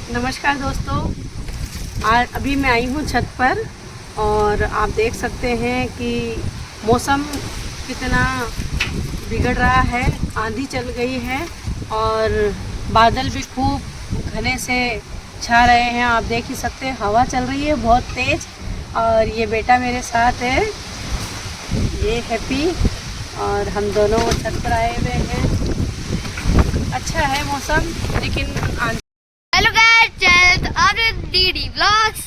नमस्कार दोस्तों। आज अभी मैं आई हूँ छत पर और आप देख सकते हैं कि मौसम कितना बिगड़ रहा है। आंधी चल गई है और बादल भी खूब घने से छा रहे हैं। आप देख ही सकते हैं, हवा चल रही है बहुत तेज़। और ये बेटा मेरे साथ है, ये हैप्पी, और हम दोनों छत पर आए हुए हैं। अच्छा है मौसम, लेकिन हेलो गाइस, चैनल आपने डीडी व्लॉग्स।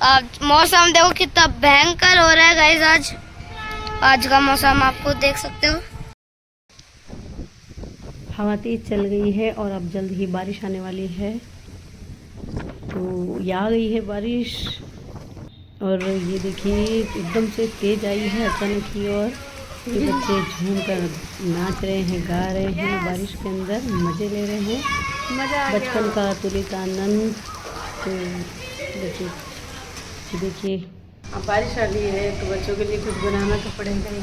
अब मौसम देखो कितना भयंकर हो रहा है गाइस। आज का मौसम आपको देख सकते हो। हवा तेज चल गई है और अब जल्द ही बारिश आने वाली है। तो ये आ गई है बारिश, और ये देखिए एकदम से तेज आई है अचानक ही। और ये बच्चे झूम कर नाच रहे हैं, गा रहे हैं, बारिश के अंदर मज़े ले रहे हैं, बचपन का तुलित आनंद। तो देखिए अब बारिश आ रही है तो बच्चों के लिए कुछ बनाना तो पड़ेगा ही।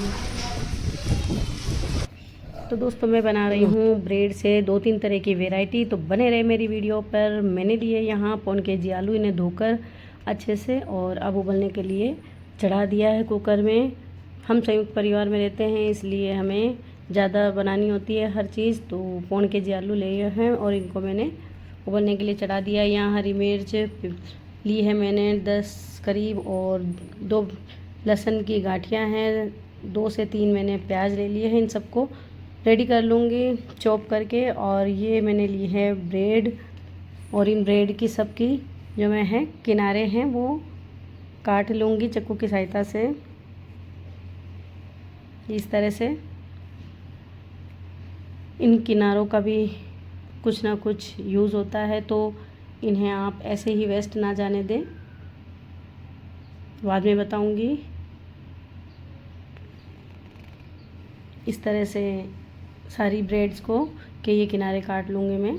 तो दोस्तों मैं बना रही हूँ ब्रेड से 2-3 तरह की वैरायटी। तो बने रहे मेरी वीडियो पर। मैंने लिए यहाँ 1.25 kg आलू, इन्हें धोकर अच्छे से और अब उबलने के लिए चढ़ा दिया है कुकर में। हम संयुक्त परिवार में रहते हैं, इसलिए हमें ज़्यादा बनानी होती है हर चीज़। तो 1.25 kg आलू लिए हैं और इनको मैंने उबलने के लिए चढ़ा दिया। यहाँ हरी मिर्च ली है मैंने 10 करीब, और 2 लहसुन की गांठियाँ हैं, 2 से 3 मैंने प्याज ले लिए हैं। इन सबको रेडी कर लूँगी चॉप करके। और ये मैंने ली है ब्रेड, और इन ब्रेड की सबकी जो मैं है किनारे हैं वो काट लूँगी चाकू की सहायता से, इस तरह से। इन किनारों का भी कुछ ना कुछ यूज़ होता है, तो इन्हें आप ऐसे ही वेस्ट ना जाने दें, बाद में बताऊँगी। इस तरह से सारी ब्रेड्स को के ये किनारे काट लूँगी मैं।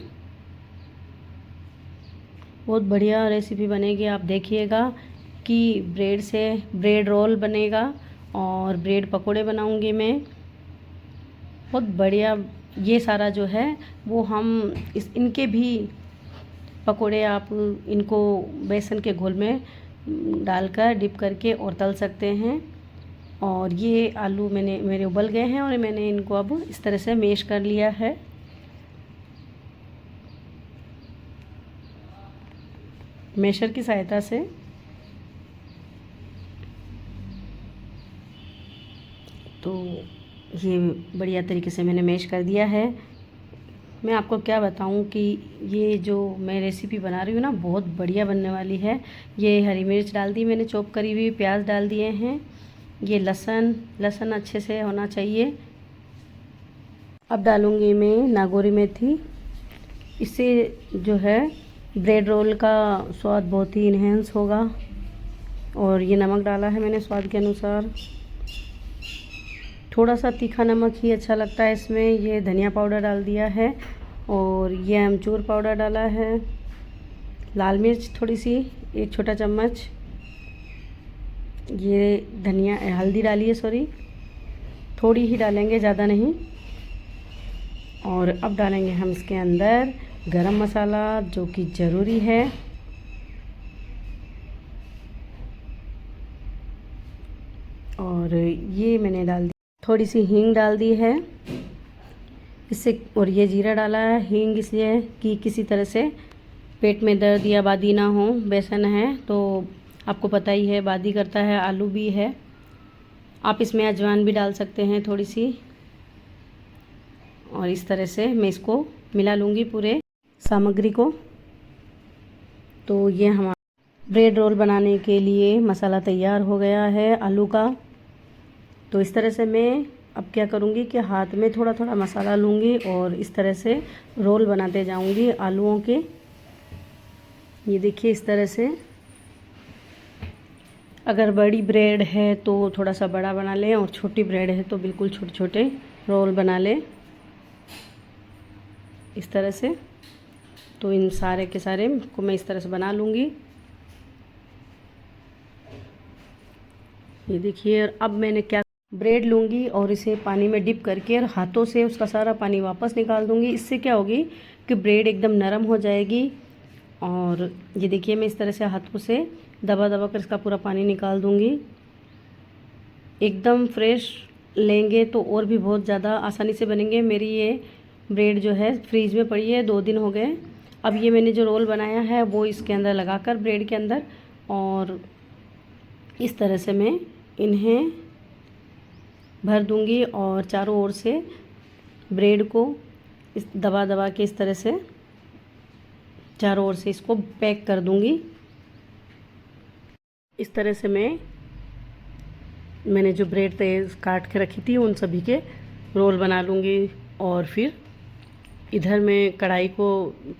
बहुत बढ़िया रेसिपी बनेगी, आप देखिएगा कि ब्रेड से ब्रेड रोल बनेगा और ब्रेड पकोड़े बनाऊँगी मैं। बहुत बढ़िया। ये सारा जो है वो हम इनके भी पकोड़े आप इनको बेसन के घोल में डालकर डिप करके और तल सकते हैं। और ये आलू मेरे उबल गए हैं और मैंने इनको अब इस तरह से मैश कर लिया है। मैशर की सहायता से। तो ये बढ़िया तरीके से मैंने मैश कर दिया है। मैं आपको क्या बताऊं कि ये जो मैं रेसिपी बना रही हूँ ना, बहुत बढ़िया बनने वाली है। ये हरी मिर्च डाल दी मैंने चॉप करी हुई, प्याज डाल दिए हैं, ये लहसुन अच्छे से होना चाहिए। अब डालूँगी मैं नागौरी मेथी। इससे जो है ब्रेड रोल का स्वाद बहुत ही इन्हेंस होगा। और ये नमक डाला है मैंने स्वाद के अनुसार। थोड़ा सा तीखा नमक ही अच्छा लगता है इसमें। ये धनिया पाउडर डाल दिया है, और ये अमचूर पाउडर डाला है। लाल मिर्च थोड़ी सी, 1 छोटा चम्मच। ये धनिया हल्दी डाली है, सॉरी थोड़ी ही डालेंगे, ज़्यादा नहीं। और अब डालेंगे हम इसके अंदर गरम मसाला, जो कि ज़रूरी है। और ये मैंने डाल दी, थोड़ी सी हींग डाल दी है इससे। और ये जीरा डाला है। हींग इसलिए कि किसी तरह से पेट में दर्द या बादी ना हो। बेसन है तो आपको पता ही है बादी करता है, आलू भी है। आप इसमें अजवाइन भी डाल सकते हैं थोड़ी सी। और इस तरह से मैं इसको मिला लूँगी पूरे सामग्री को। तो ये हमारा ब्रेड रोल बनाने के लिए मसाला तैयार हो गया है आलू का। तो इस तरह से मैं अब क्या करूँगी कि हाथ में थोड़ा थोड़ा मसाला लूँगी और इस तरह से रोल बनाते जाऊँगी आलूओं के। ये देखिए इस तरह से। अगर बड़ी ब्रेड है तो थोड़ा सा बड़ा बना लें, और छोटी ब्रेड है तो बिल्कुल छोटे छोटे रोल बना लें, इस तरह से। तो इन सारे के सारे को मैं इस तरह से बना लूँगी। ये देखिए। और अब मैंने क्या, ब्रेड लूँगी और इसे पानी में डिप करके और हाथों से उसका सारा पानी वापस निकाल दूँगी। इससे क्या होगी कि ब्रेड एकदम नरम हो जाएगी और ये देखिए मैं इस तरह से हाथों से दबा दबा कर इसका पूरा पानी निकाल दूँगी। एकदम फ्रेश लेंगे तो और भी बहुत ज़्यादा आसानी से बनेंगे। मेरी ये ब्रेड जो है फ्रीज में पड़ी है, 2 दिन हो गए। अब ये मैंने जो रोल बनाया है वो इसके अंदर लगाकर ब्रेड के अंदर, और इस तरह से मैं इन्हें भर दूंगी और चारों ओर से ब्रेड को इस दबा दबा के इस तरह से चारों ओर से इसको पैक कर दूंगी। इस तरह से मैंने जो ब्रेड काट के रखी थी उन सभी के रोल बना लूँगी और फिर इधर मैं कढ़ाई को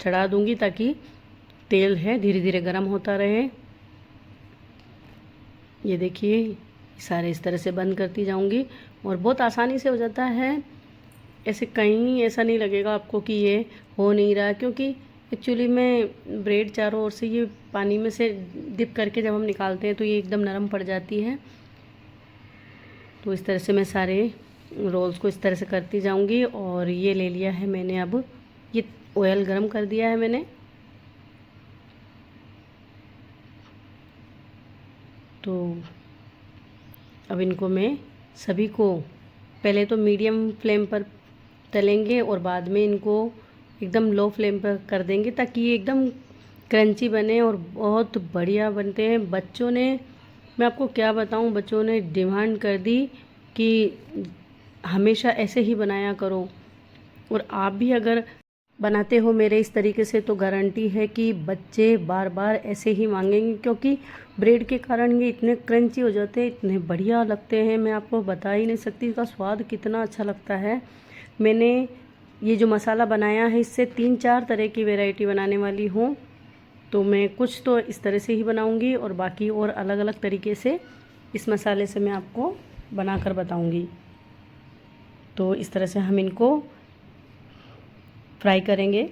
चढ़ा दूँगी ताकि तेल है धीरे धीरे गर्म होता रहे। ये देखिए सारे इस तरह से बंद करती जाऊँगी और बहुत आसानी से हो जाता है। ऐसे कहीं ऐसा नहीं लगेगा आपको कि ये हो नहीं रहा, क्योंकि एक्चुअली में ब्रेड चारों ओर से ये पानी में से डिप करके जब हम निकालते हैं तो ये एकदम नरम पड़ जाती है। तो इस तरह से मैं सारे रोल्स को इस तरह से करती जाऊंगी। और ये ले लिया है मैंने, अब ये ऑयल गरम कर दिया है मैंने। तो अब इनको मैं सभी को पहले तो मीडियम फ्लेम पर तलेंगे और बाद में इनको एकदम लो फ्लेम पर कर देंगे ताकि ये एकदम क्रंची बने और बहुत बढ़िया बनते हैं। बच्चों ने, मैं आपको क्या बताऊं, बच्चों ने डिमांड कर दी कि हमेशा ऐसे ही बनाया करो। और आप भी अगर बनाते हो मेरे इस तरीके से तो गारंटी है कि बच्चे बार बार ऐसे ही मांगेंगे, क्योंकि ब्रेड के कारण ये इतने क्रंची हो जाते हैं, इतने बढ़िया लगते हैं। मैं आपको बता ही नहीं सकती इसका स्वाद कितना अच्छा लगता है। मैंने ये जो मसाला बनाया है इससे 3-4 तरह की वैरायटी बनाने वाली हूँ। तो मैं कुछ तो इस तरह से ही बनाऊँगी और बाकी और अलग अलग तरीके से इस मसाले से मैं आपको बनाकर बताऊँगी। तो इस तरह से हम इनको फ्राई करेंगे,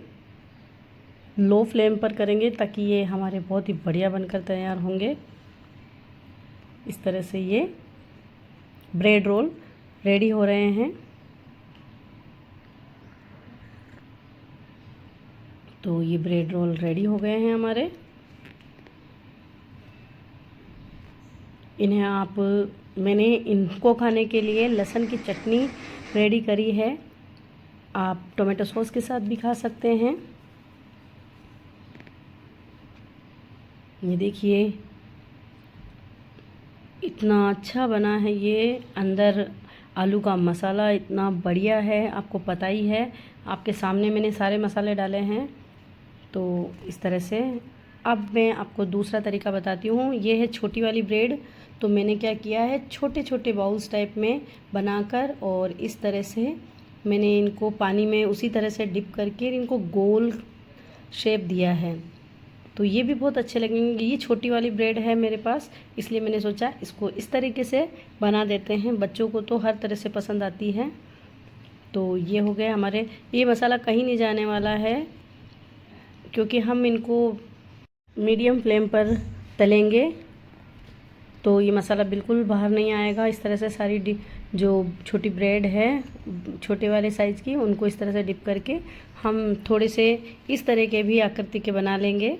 लो फ्लेम पर करेंगे ताकि ये हमारे बहुत ही बढ़िया बनकर तैयार होंगे। इस तरह से ये ब्रेड रोल रेडी हो रहे हैं। तो ये ब्रेड रोल रेडी हो गए हैं हमारे। मैंने इनको खाने के लिए लहसुन की चटनी रेडी करी है। आप टोमेटो सॉस के साथ भी खा सकते हैं। ये देखिए इतना अच्छा बना है ये। अंदर आलू का मसाला इतना बढ़िया है, आपको पता ही है। आपके सामने मैंने सारे मसाले डाले हैं। तो इस तरह से अब मैं आपको दूसरा तरीका बताती हूँ। ये है छोटी वाली ब्रेड। तो मैंने क्या किया है, छोटे छोटे बाउल्स टाइप में बनाकर और इस तरह से मैंने इनको पानी में उसी तरह से डिप करके इनको गोल शेप दिया है। तो ये भी बहुत अच्छे लगेंगे। ये छोटी वाली ब्रेड है मेरे पास, इसलिए मैंने सोचा इसको इस तरीके से बना देते हैं। बच्चों को तो हर तरह से पसंद आती है। तो ये हो गए हमारे। ये मसाला कहीं नहीं जाने वाला है क्योंकि हम इनको मीडियम फ्लेम पर तलेंगे, तो ये मसाला बिल्कुल बाहर नहीं आएगा। इस तरह से सारी जो छोटी ब्रेड है छोटे वाले साइज़ की, उनको इस तरह से डिप करके हम थोड़े से इस तरह के भी आकृति के बना लेंगे।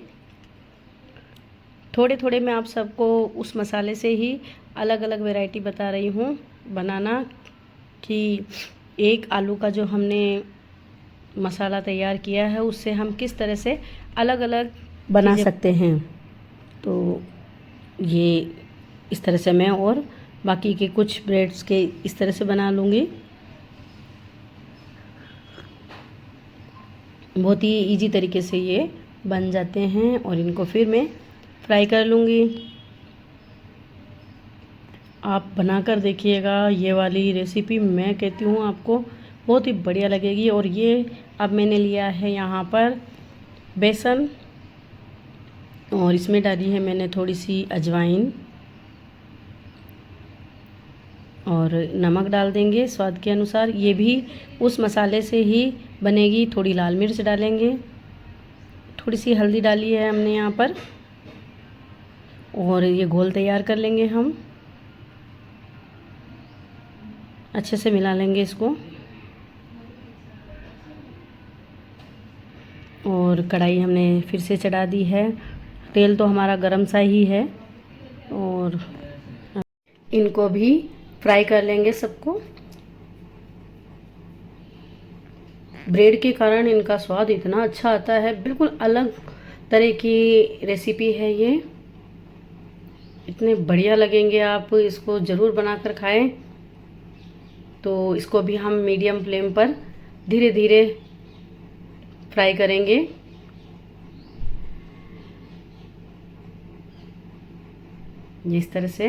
थोड़े थोड़े मैं आप सबको उस मसाले से ही अलग अलग वैरायटी बता रही हूँ बनाना, कि एक आलू का जो हमने मसाला तैयार किया है उससे हम किस तरह से अलग अलग बना सकते हैं। तो ये इस तरह से मैं और बाकी के कुछ ब्रेड्स के इस तरह से बना लूँगी। बहुत ही इजी तरीके से ये बन जाते हैं और इनको फिर मैं फ्राई कर लूँगी। आप बनाकर देखिएगा, ये वाली रेसिपी मैं कहती हूँ आपको बहुत ही बढ़िया लगेगी। और ये अब मैंने लिया है यहाँ पर बेसन और इसमें डाली है मैंने थोड़ी सी अजवाइन और नमक डाल देंगे स्वाद के अनुसार। ये भी उस मसाले से ही बनेगी। थोड़ी लाल मिर्च डालेंगे, थोड़ी सी हल्दी डाली है हमने यहाँ पर, और ये घोल तैयार कर लेंगे हम। अच्छे से मिला लेंगे इसको। और और कढ़ाई हमने फिर से चढ़ा दी है। तेल तो हमारा गरम सा ही है और इनको भी फ्राई कर लेंगे सबको। ब्रेड के कारण इनका स्वाद इतना अच्छा आता है, बिल्कुल अलग तरह की रेसिपी है ये। इतने बढ़िया लगेंगे, आप इसको ज़रूर बनाकर खाएं। तो इसको भी हम मीडियम फ्लेम पर धीरे धीरे फ्राई करेंगे। इस तरह से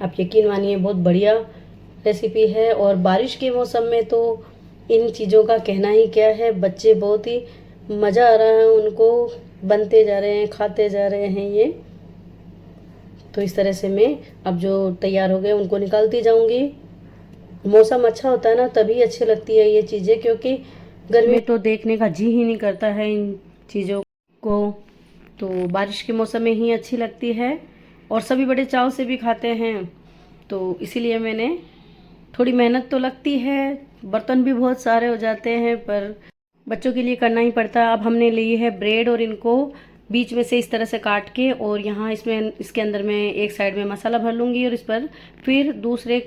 आप यकीन मानिए बहुत बढ़िया रेसिपी है। और बारिश के मौसम में तो इन चीज़ों का कहना ही क्या है, बच्चे बहुत ही मज़ा आ रहा है उनको, बनते जा रहे हैं, खाते जा रहे हैं ये। तो इस तरह से मैं अब जो तैयार हो गए उनको निकालती जाऊंगी। मौसम अच्छा होता है ना तभी अच्छी लगती है ये चीज़ें, क्योंकि गर्मी में तो देखने का जी ही नहीं करता है इन चीज़ों को। तो बारिश के मौसम में ही अच्छी लगती है और सभी बड़े चाव से भी खाते हैं। तो इसीलिए मैंने, थोड़ी मेहनत तो लगती है, बर्तन भी बहुत सारे हो जाते हैं, पर बच्चों के लिए करना ही पड़ता है। अब हमने ली है ब्रेड और इनको बीच में से इस तरह से काट के, और यहाँ इसके अंदर मैं एक साइड में मसाला भर लूँगी और इस पर फिर दूसरे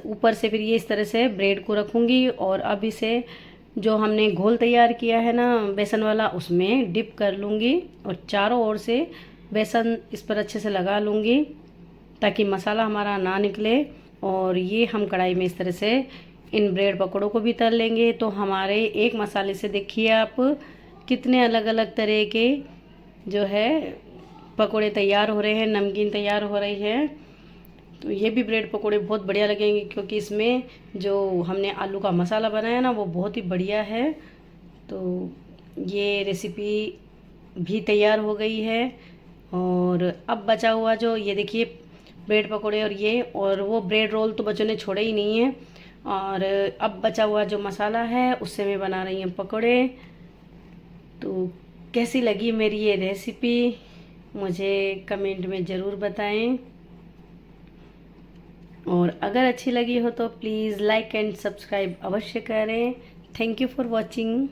ऊपर से फिर ये इस तरह से ब्रेड को रखूँगी। और अब इसे जो हमने घोल तैयार किया है ना बेसन वाला, उसमें डिप कर लूँगी और चारों ओर से बेसन इस पर अच्छे से लगा लूँगी ताकि मसाला हमारा ना निकले। और ये हम कढ़ाई में इस तरह से इन ब्रेड पकौड़ों को भी तल लेंगे। तो हमारे एक मसाले से देखिए आप कितने अलग अलग तरह के जो है पकौड़े तैयार हो रहे हैं, नमकीन तैयार हो रही है। तो ये भी ब्रेड पकौड़े बहुत बढ़िया लगेंगे, क्योंकि इसमें जो हमने आलू का मसाला बनाया ना वो बहुत ही बढ़िया है। तो ये रेसिपी भी तैयार हो गई है। और अब बचा हुआ जो ये देखिए ब्रेड पकौड़े और वो ब्रेड रोल तो बच्चों ने छोड़े ही नहीं है। और अब बचा हुआ जो मसाला है उससे मैं बना रही हूँ पकौड़े। तो कैसी लगी मेरी ये रेसिपी मुझे कमेंट में ज़रूर बताएं। और अगर अच्छी लगी हो तो प्लीज़ लाइक एंड सब्सक्राइब अवश्य करें। Thank you for watching.